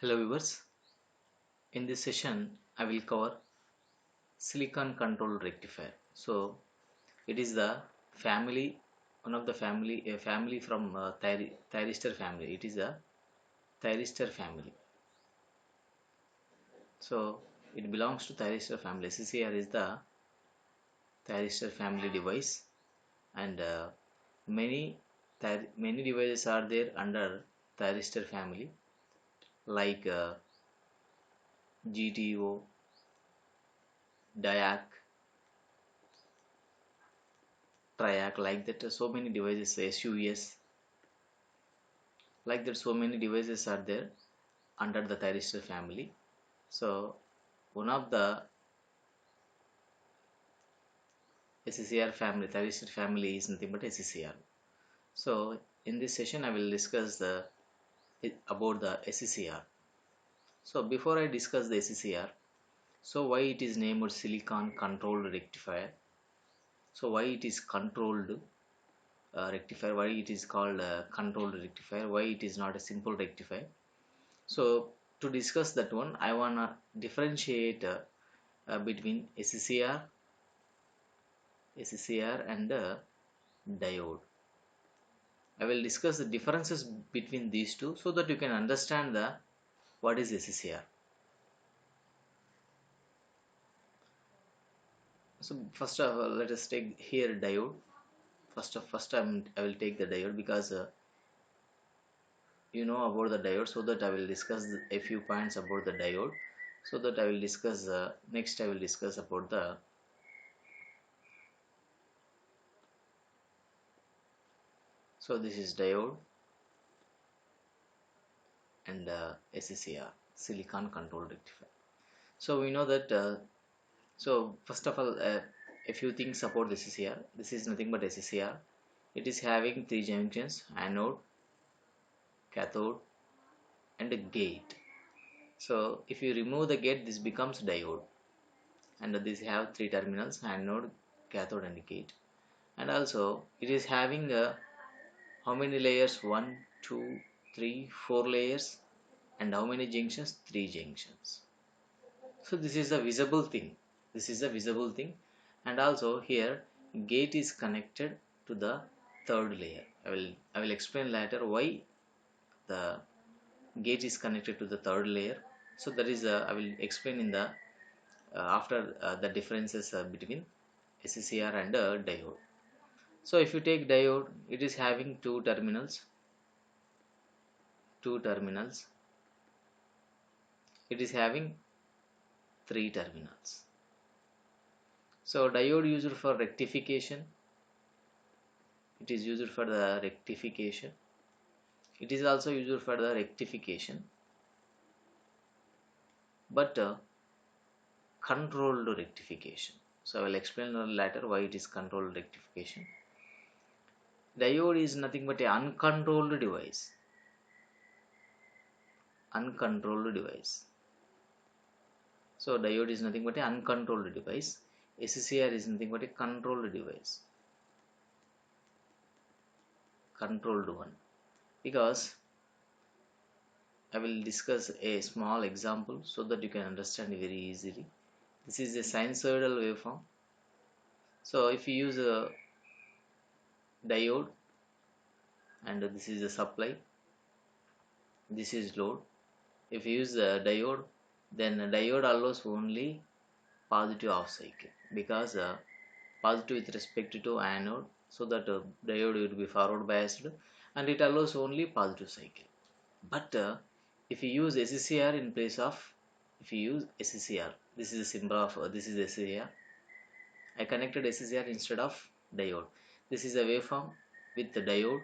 Hello viewers, in this session I will cover silicon control rectifier. So it is the family, one of the family, a family from thyristor family. It is a thyristor family. So it belongs to thyristor family. SCR is the thyristor family device, and many many devices are there under thyristor family, like GTO, DIAC, TRIAC, like that. So many devices, SUS, like that. So many devices are there under the thyristor family. So one of the SCR family, thyristor family, is nothing but SCR. So in this session I will discuss about the SCR. So before I discuss the SCR, so why it is named silicon controlled rectifier? So why it is controlled rectifier? Why it is called controlled rectifier? Why it is not a simple rectifier? So to discuss that one, I wanna differentiate between SCR and diode. I will discuss the differences between these two so that you can understand the what is SCR. So first of all, let us take here diode. I will take the diode because you know about the diode, so that I will discuss a few points about the diode. So that I will discuss next. I will discuss about the so this is diode and SCR, silicon control rectifier. So we know that. So first of all, a few things about the SCR. This is nothing but SCR. It is having three junctions: anode, cathode, and a gate. So if you remove the gate, this becomes diode, and this have three terminals: anode, cathode, and gate. And also it is having how many layers? One, two, three, four layers, and how many junctions? Three junctions. So this is a visible thing. This is a visible thing, and also here gate is connected to the third layer. I will explain later why the gate is connected to the third layer. So that is I will explain in the after the differences between SCR and diode. So if you take diode, it is having two terminals. It is having three terminals. So diode used for rectification. It is used for the rectification. It is also used for the rectification, but controlled rectification. So I will explain later why it is controlled rectification. Diode is nothing but an uncontrolled device. Uncontrolled device. So diode is nothing but an uncontrolled device. SCR is nothing but a controlled device. Controlled one. Because I will discuss a small example so that you can understand very easily. This is a sinusoidal waveform. So if you use a diode, and this is the supply, this is load. If you use the diode, then diode allows only positive half cycle, because positive with respect to anode, so that diode will be forward biased, and it allows only positive cycle. But if you use SCR in place of, if you use SCR, this is a symbol of this is SCR. I connected SCR instead of diode. This is a waveform with the diode,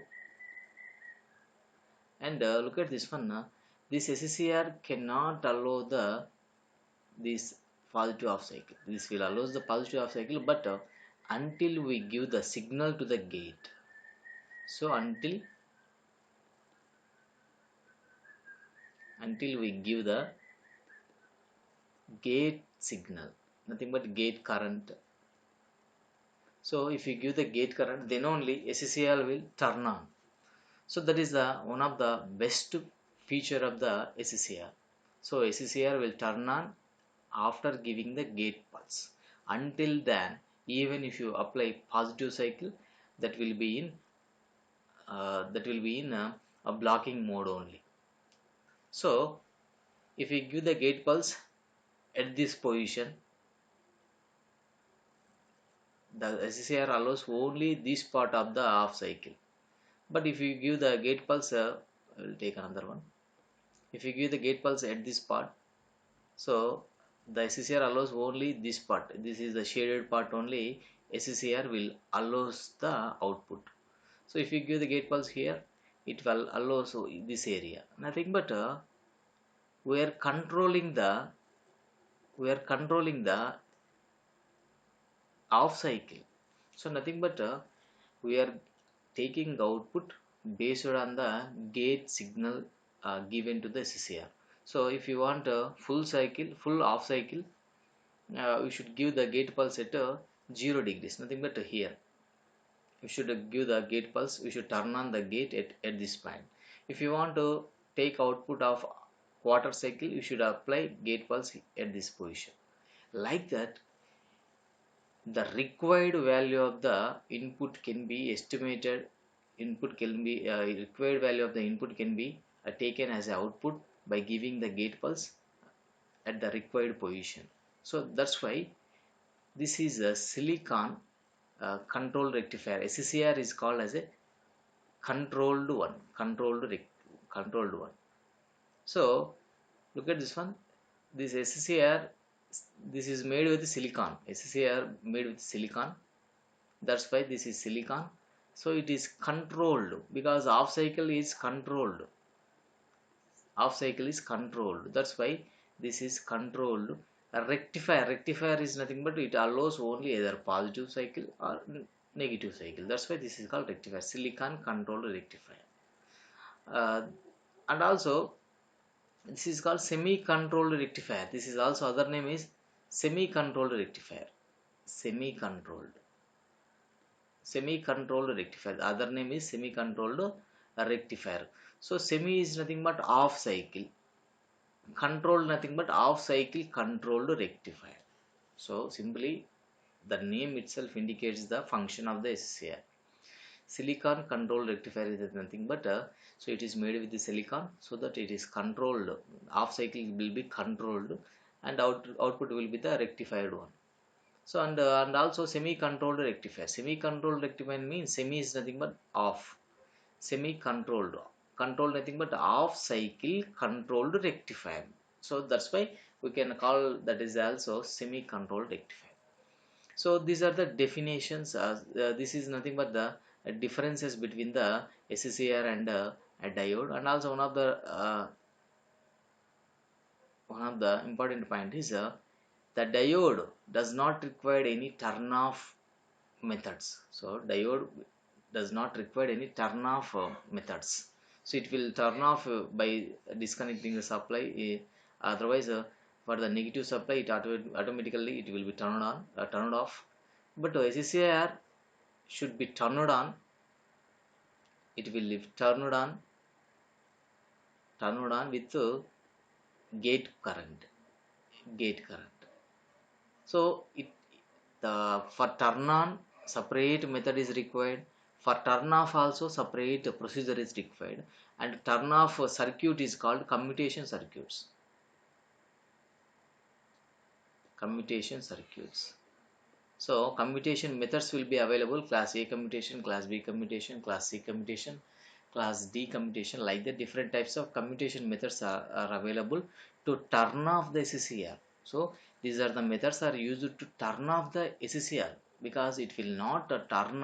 and look at this one. This SCR cannot allow this positive half cycle. This will allow the positive half cycle, but until we give the signal to the gate. So until we give the gate signal, nothing but gate current. So if you give the gate current, then only SCR will turn on. So that is the one of the best feature of the SCR. So SCCR will turn on after giving the gate pulse. Until then, even if you apply positive cycle, that will be in a blocking mode only. So if we give the gate pulse at this position, the SCCR allows only this part of the half cycle. But if you give the gate pulse, I will take another one. If you give the gate pulse at this part, so the SCCR allows only this part. This is the shaded part only. SCCR will allows the output. So if you give the gate pulse here, it will allow so this area. Nothing but we are controlling the off cycle. So nothing but we are taking the output based on the gate signal given to the SCCR. So if you want a full cycle, full off cycle, we should give the gate pulse at 0 degrees. Nothing but here. We should give the gate pulse. We should turn on the gate at this point. If you want to take output of quarter cycle, you should apply gate pulse at this position. Like that, the required value of the input can be estimated. Required value of the input can be taken as output by giving the gate pulse at the required position. So that's why this is a silicon control rectifier. SCCR is called as a controlled one. Controlled one. So look at this one. This SCCR, this is made with silicon. SCCR made with silicon. That's why this is silicon. So it is controlled because off cycle is controlled. Off cycle is controlled. That's why this is controlled. A rectifier is nothing but it allows only either positive cycle or negative cycle. That's why this is called rectifier. Silicon controlled rectifier. And also this is called semi-controlled rectifier. This is also other name is semi-controlled rectifier. Semi-controlled rectifier. The other name is semi-controlled rectifier. So semi is nothing but off cycle. Controlled nothing but off cycle controlled rectifier. So simply the name itself indicates the function of the SCCR. Silicon controlled rectifier is nothing but so it is made with the silicon so that it is controlled. Off cycle will be controlled and output will be the rectified one. So and also semi-controlled rectifier. Semi-controlled rectifier means semi is nothing but off. Semi-controlled. Controlled nothing but off cycle controlled rectifier. So that's why we can call that is also semi-controlled rectifier. So these are the definitions. This is nothing but the differences between the SCCR and a diode. And also one of the important point is the diode does not require any turn off methods. So diode does not require any turn off methods. So it will turn off by disconnecting the supply. Otherwise, for the negative supply, it automatically it will be turned on, turned off. But SCCR should be turned on. It will be turned on with gate current. So for turn on separate method is required. For turn off also separate procedure is required. And turn off circuit is called commutation circuits. So commutation methods will be available: class A commutation, class B commutation, class C commutation, class D commutation. Like the different types of commutation methods are available to turn off the SCCR. So these are the methods are used to turn off the SCCR because it will not turn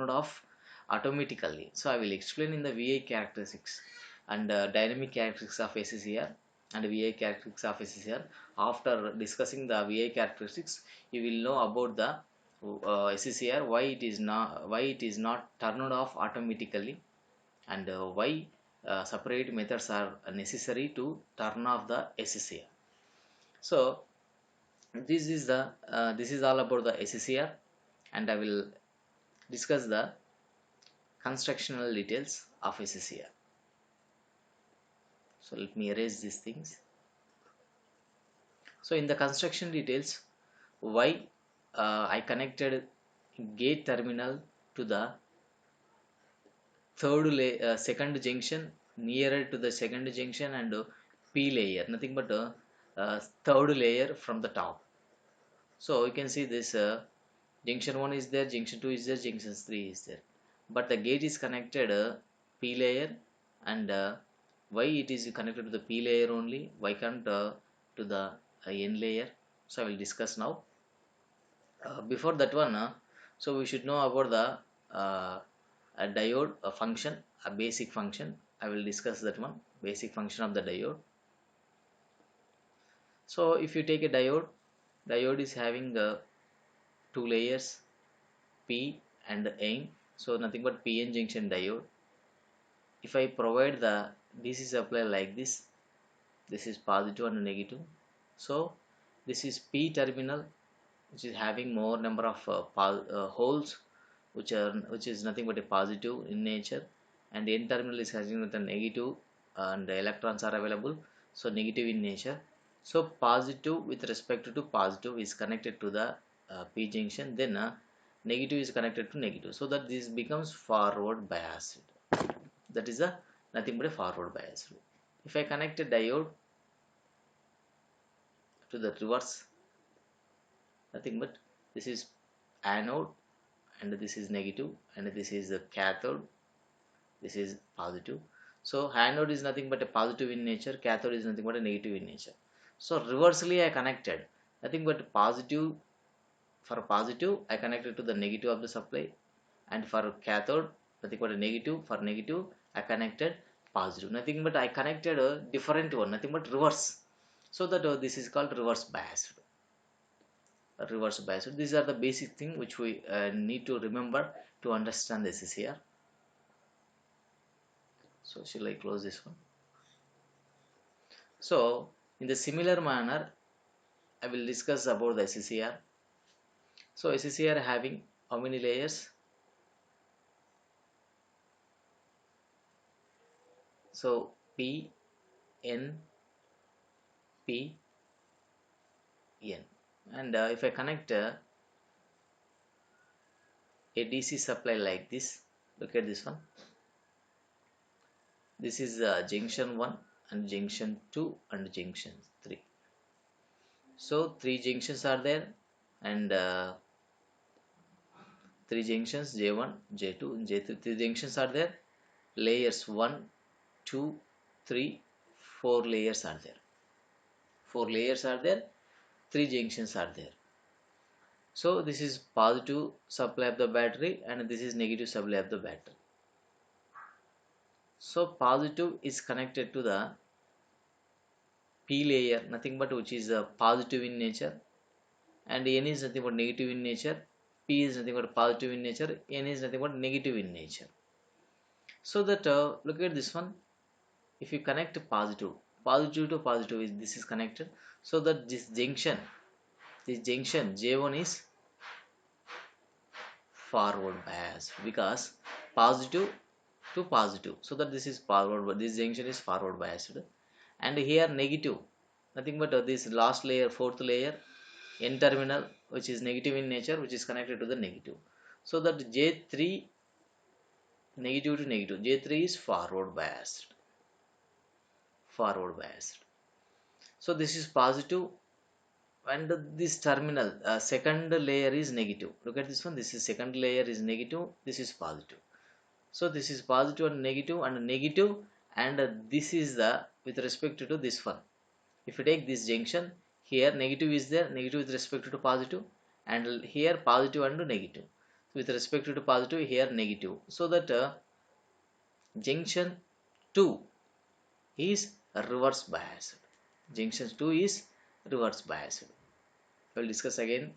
it off automatically. So I will explain in the VI characteristics and dynamic characteristics of SCCR and VI characteristics of SCCR. After discussing the VI characteristics, you will know about the SCCR, why it is not turned off automatically, and why separate methods are necessary to turn off the SCCR. So this is all about the SCCR, and I will discuss the constructional details of SCCR. So let me erase these things. So in the construction details, why I connected gate terminal to the second junction, nearer to the second junction, and P layer, nothing but third layer from the top. So you can see this junction 1 is there, junction 2 is there, junction 3 is there, but the gate is connected P layer. And why it is connected to the P layer only, why can't to the N layer? So I will discuss now. Before that one, so we should know about the a diode, a function, a basic function. I will discuss that one, basic function of the diode. So if you take a diode is having two layers, P and N. So nothing but PN junction diode. If I provide the DC supply like this is positive and negative. So this is P terminal, which is having more number of holes, which is nothing but a positive in nature, and N terminal is having with a negative, and electrons are available, so negative in nature. So positive with respect to positive is connected to the P junction, then negative is connected to negative, so that this becomes forward biased. That is a nothing but a forward biased. If I connect a diode to the reverse, nothing but this is anode, and this is negative, and this is the cathode, this is positive. So anode is nothing but a positive in nature, cathode is nothing but a negative in nature. So reversely I connected nothing but positive. For positive I connected to the negative of the supply, and for cathode nothing but a negative. For negative I connected positive, nothing but I connected a different one, nothing but reverse. So that this is called reverse biased. Reverse bias. These are the basic thing which we need to remember to understand the SCR. So shall I close this one? So in the similar manner I will discuss about the SCR. So SCR having how many layers? So P, N, P, N, and if I connect a DC supply like this, look at this one. This is junction 1 and junction 2 and junction 3. So 3 junctions are there, and 3 junctions J1, J2 and J3. 3 junctions are there. Layers 1, 2, 3, 4 layers are there. 4 layers are there. 3 junctions are there. So this is positive supply of the battery, and this is negative supply of the battery. So positive is connected to the P layer, nothing but which is positive in nature, and N is nothing but negative in nature. P is nothing but positive in nature, N is nothing but negative in nature. So that look at this one. If you connect positive to positive, this is connected, so that this junction J1 is forward bias, because positive to positive, so that this is forward, but this junction is forward biased. And here negative, nothing but this last layer, fourth layer, N terminal, which is negative in nature, which is connected to the negative, so that J3 negative to negative, J3 is forward biased. So this is positive, and this terminal second layer is negative. Look at this one. This is second layer is negative, this is positive. So this is positive and negative, and this is the with respect to this one. If you take this junction, here negative is there, negative with respect to positive, and here positive and negative. With respect to positive, here negative, so that junction 2 is reverse biased. Junction 2 is reverse biased. We will discuss again.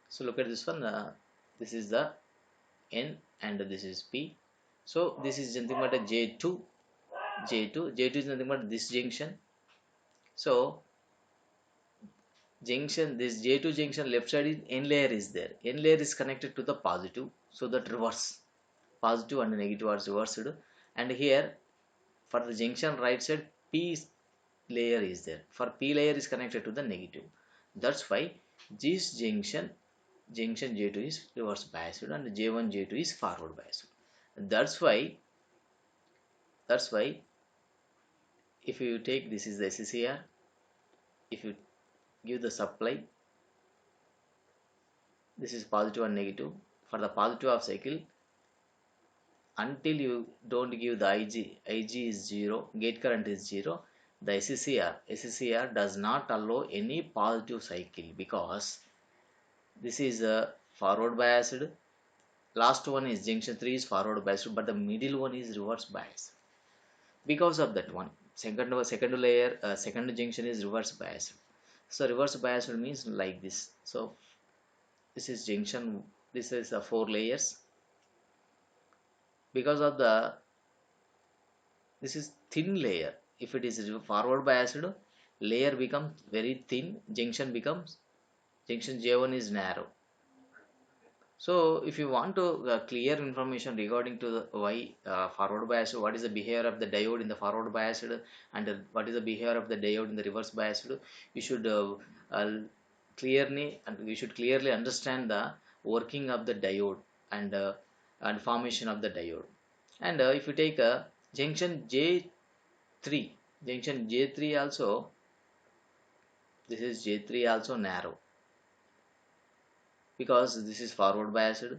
So look at this one. This is the N and this is P. So this is nothing but a J2 is nothing but this junction. So junction, this J2 junction left side is N layer is there. N layer is connected to the positive, so that reverse. positive and negative are reversed, and here for the junction right side p layer is there. For p layer is connected to the negative. That's why this junction J2 is reverse biased and J1 J2 is forward biased. That's why if you take this is the SCR, if you give the supply, this is positive and negative. For the positive of cycle, until you don't give the Ig is 0, gate current is 0, the SCR does not allow any positive cycle, because this is a forward biased. Last one is junction 3 is forward biased, but the middle one is reverse biased. Because of that one, second layer, second junction is reverse biased. So reverse biased means like this. So this is junction, this is 4 layers. Because of the, this is thin layer. If it is forward biased, layer becomes very thin, junction J1 is narrow. So if you want to clear information regarding to the why forward biased, what is the behavior of the diode in the forward biased, and what is the behavior of the diode in the reverse biased, you should clearly understand the working of the diode, and formation of the diode. And if you take a junction J3, junction J3 also, this is J3 also narrow, because this is forward biased.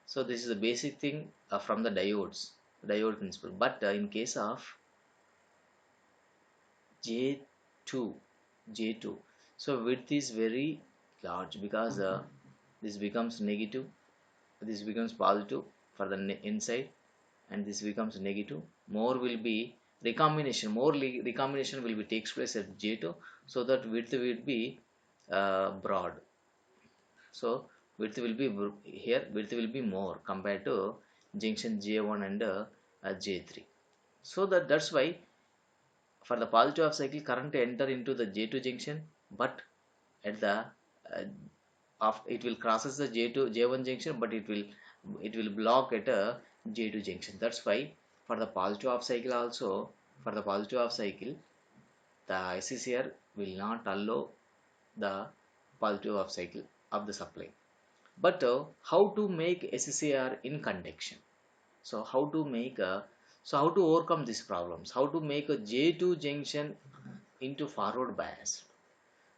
So this is the basic thing from the diode principle. But in case of J2, so width is very large, because this becomes negative, this becomes positive for the inside, and this becomes negative. More will be recombination, recombination will be takes place at J2, so that width will be broad. So width will be more compared to junction J1 and J3. So that's why for the positive of cycle, current enter into the J2 junction, but at the it will crosses the J1 junction, but it will block at a J2 junction. That's why for the positive of cycle also, the SCCR will not allow the positive of cycle of the supply. But how to make SCCR in conduction? So how to overcome these problems? How to make a J2 junction into forward bias?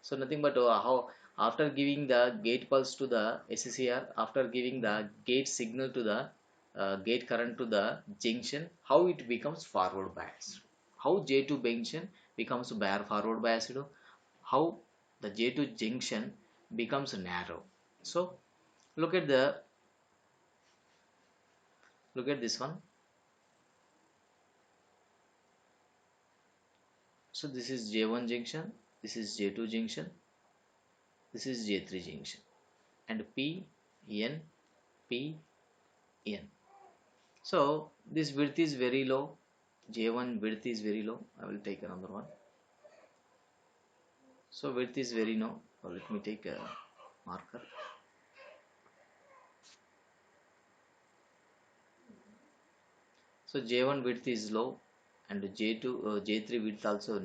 So nothing but how, after giving the gate pulse to the SCCR, after giving the gate signal to the gate current to the junction, how it becomes forward biased? How J2 junction becomes forward biased? How the J2 junction becomes narrow? So look at this one. So this is J1 junction, this is J2 junction, this is J3 junction, and P, N, P, N. So this width is very low, J1 width is very low. I will take another one. So width is very low. So let me take a marker. So J1 width is low, and J3 width also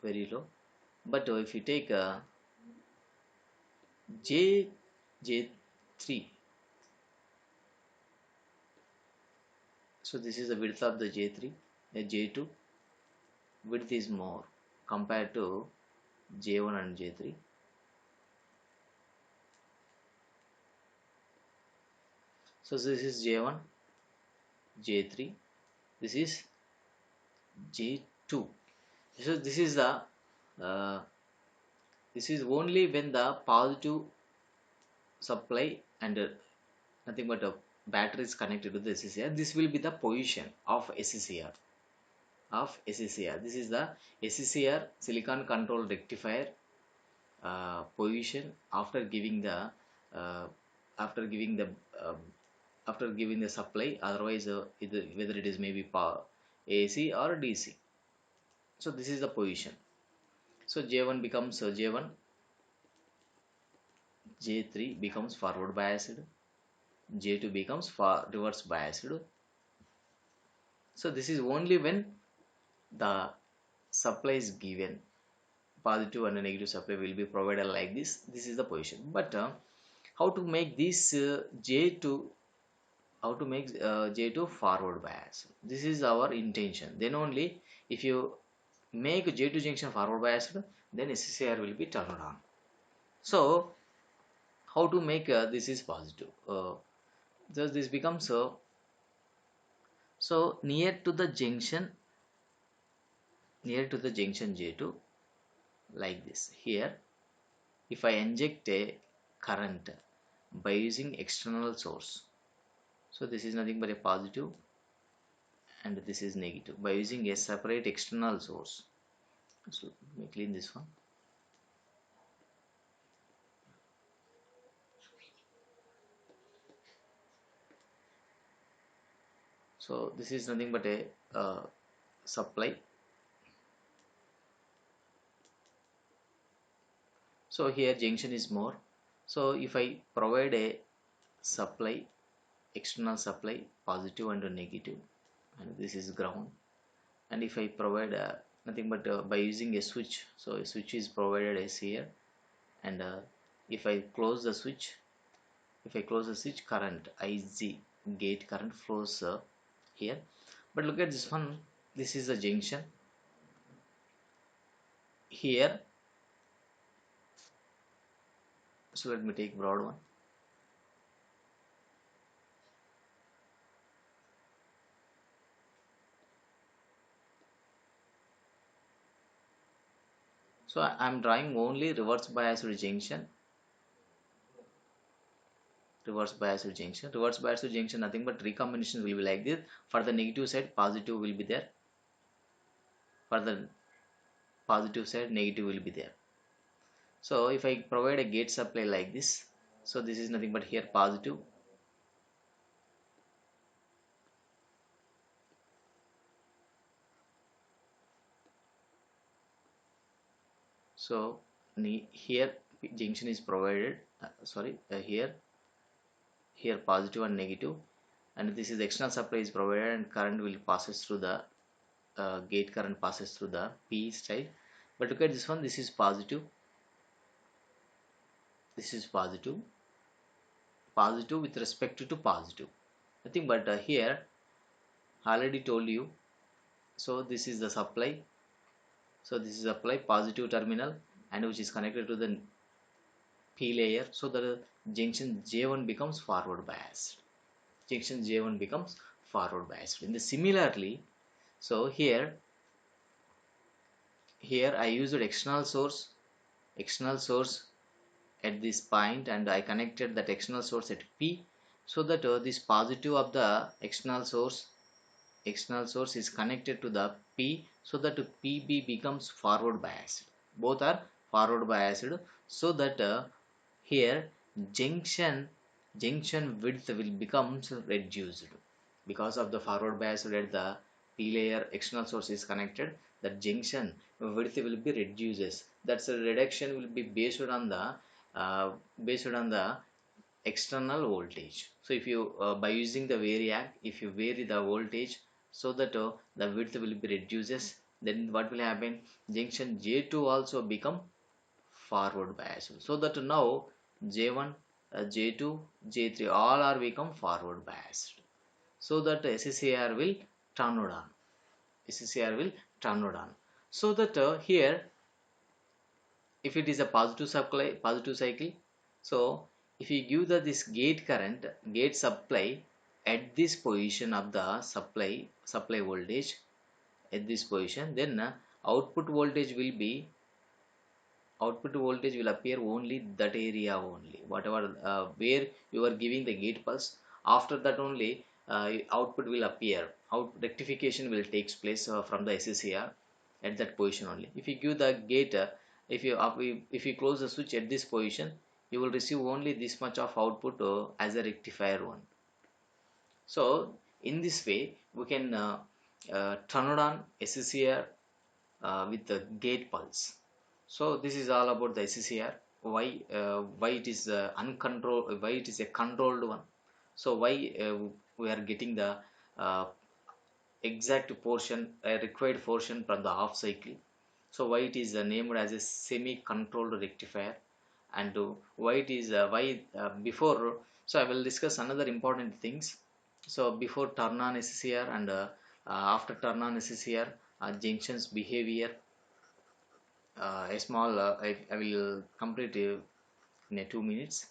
very low. But if you take J3, so this is the width of the J3. J2 width is more compared to J1 and J3. So this is J1, J3, this is J2. So this is the this is only when the positive supply and nothing but a battery is connected to the SCCR. This will be the position of SCCR. This is the SCCR silicon control rectifier position after giving the after giving the supply. Otherwise, whether it is maybe power AC or DC. So this is the position. So J1 becomes J1, J3 becomes forward biased, J2 becomes reverse biased. So this is only when the supply is given, positive and negative supply will be provided like this. This is the position. But how to make this J2, how to make J2 forward bias? This is our intention. Then only if you make J2 junction forward biased, then SCR will be turned on. So how to make this is positive? Thus this becomes so near to the junction, J2, like this. Here if I inject a current by using external source, so this is nothing but a positive and this is negative by using a separate external source. So let me clean this one. So this is nothing but a supply. So here junction is more. So if I provide a supply, external supply, positive and negative, and this is ground, and if I provide nothing but by using a switch, so a switch is provided as here, and if I close the switch, current IZ, gate current flows here. But look at this one, this is the junction. Here, so let me take broad one. So I am drawing only reverse biased junction. Reverse biased junction, nothing but recombination will be like this. For the negative side, positive will be there. For the positive side, negative will be there. So if I provide a gate supply like this, so this is nothing but here positive, so here junction is provided, here positive and negative, and this is external supply is provided, and current will passes through the gate current passes through the P side. But look at this one, this is positive, positive with respect to positive, nothing but here already told you. So this is the supply, so this is supply positive terminal, and which is connected to the P layer, so the junction J1 becomes forward biased. In the similarly, so here I used external source at this point, and I connected that external source at P, so that this positive of the external source is connected to the P, so that PB becomes forward biased. Both are forward biased, so that here junction width will becomes reduced because of the forward bias at the P layer external source is connected. That junction width will be reduces. That's a reduction will be based on the external voltage. So if you by using the variac, if you vary the voltage, so that the width will be reduces, then what will happen? Junction J2 also become forward bias, so that now J1, J2, J3 all are become forward biased, so that SCR will turn on. So that here if it is a positive cycle, so if you give this gate supply at this position of the supply voltage at this position, then output voltage will appear only that area only, whatever where you are giving the gate pulse. After that only output will appear, rectification will takes place from the SCR at that position only. If you give the gate if you close the switch at this position, you will receive only this much of output as a rectifier one. So in this way we can turn on SCR with the gate pulse. So this is all about the SCR. Why it is uncontrolled? Why it is a controlled one? So why we are getting the uh, exact portion required portion from the half cycle. So why it is named as a semi controlled rectifier, and why it is before. So I will discuss another important things. So before turn on SCR and after turn on SCR, junctions behavior, a small I will complete in a 2 minutes.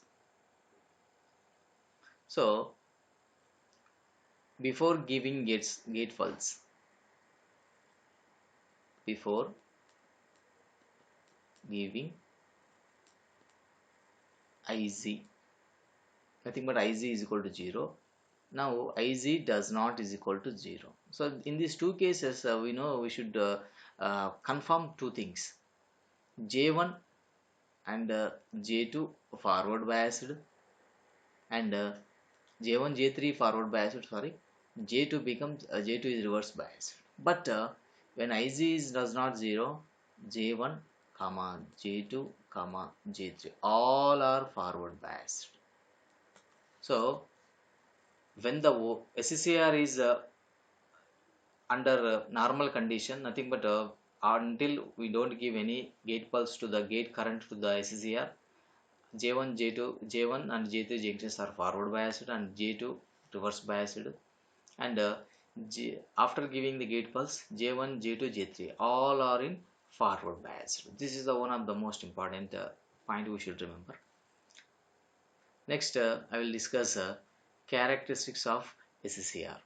So before giving gate pulse, before giving IZ, nothing but IZ is equal to 0. Now IZ does not is equal to 0. So in these two cases, we know we should confirm two things: J1 and J2 forward biased, and J1 J3 forward biased. Sorry, J2 becomes J2 is reverse biased. But when IZ is does not 0, J1 comma J2 comma J3 all are forward biased. So when the SCR is under normal condition, nothing but until we don't give any gate pulse to the gate current to the SCR, J1 J2 J1 and J3 junctions are forward biased and J2 reverse biased, and after giving the gate pulse, J1 J2 J3 all are in forward biased. This is the one of the most important point we should remember. Next I will discuss characteristics of SCR.